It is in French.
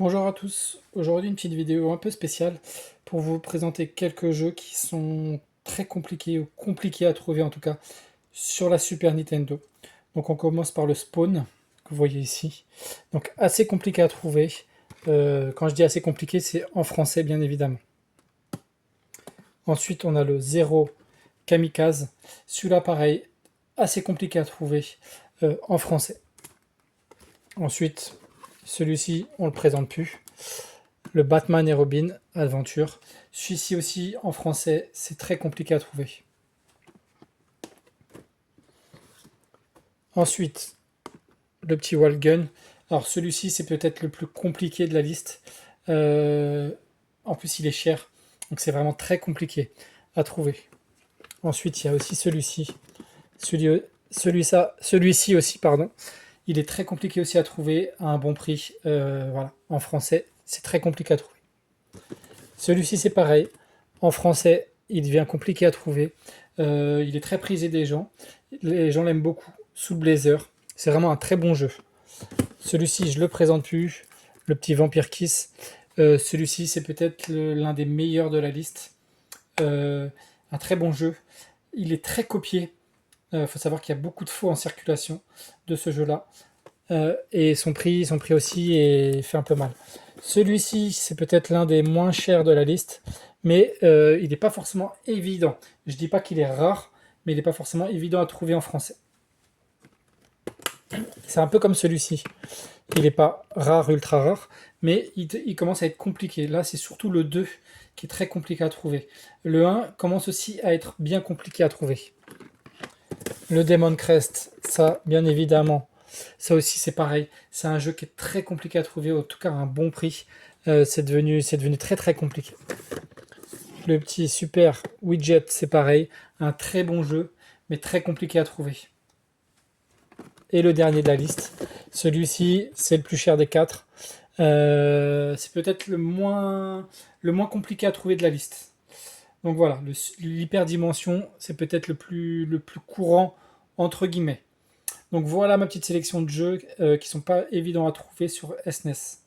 Bonjour à tous, aujourd'hui une petite vidéo un peu spéciale pour vous présenter quelques jeux qui sont très compliqués ou compliqués à trouver en tout cas sur la Super Nintendo. Donc on commence par le Spawn que vous voyez ici. Donc assez compliqué à trouver. Quand je dis assez compliqué, c'est en français bien évidemment. Ensuite on a le Zero Kamikaze. Celui-là pareil, assez compliqué à trouver en français. Ensuite celui-ci on le présente plus. Le Batman et Robin Adventure. Celui-ci aussi en français, c'est très compliqué à trouver. Ensuite, le petit Wallgun. Alors celui-ci, c'est peut-être le plus compliqué de la liste. Euh, En plus, il est cher, donc c'est vraiment très compliqué à trouver. Ensuite, il y a aussi celui-ci. Celui-ci aussi, pardon. Il est très compliqué aussi à trouver à un bon prix. Voilà, en français, c'est très compliqué à trouver. Celui-ci, c'est pareil. En français, il devient compliqué à trouver. Il est très prisé des gens. Les gens l'aiment beaucoup. Soul Blazer. C'est vraiment un très bon jeu. Celui-ci, je le présente plus. Le petit Vampire Kiss. Celui-ci, c'est peut-être l'un des meilleurs de la liste. Un très bon jeu. Il est très copié. Il faut savoir qu'il y a beaucoup de faux en circulation de ce jeu-là. Et son prix aussi fait un peu mal. Celui-ci, c'est peut-être l'un des moins chers de la liste, mais il n'est pas forcément évident. Je dis pas qu'il est rare, mais il n'est pas forcément évident à trouver en français. C'est un peu comme celui-ci. Il n'est pas rare, ultra rare, mais il commence à être compliqué. Là, c'est surtout le 2 qui est très compliqué à trouver. Le 1 commence aussi à être bien compliqué à trouver. Le Demon Crest, ça, bien évidemment, ça aussi c'est pareil. C'est un jeu qui est très compliqué à trouver, en tout cas à un bon prix. C'est devenu très très compliqué. Le petit Super Widget, c'est pareil. Un très bon jeu, mais très compliqué à trouver. Et le dernier de la liste, celui-ci, c'est le plus cher des quatre. C'est peut-être le moins compliqué à trouver de la liste. Donc voilà, l'hyperdimension, c'est peut-être le plus courant, entre guillemets. Donc voilà ma petite sélection de jeux qui sont pas évidents à trouver sur SNES.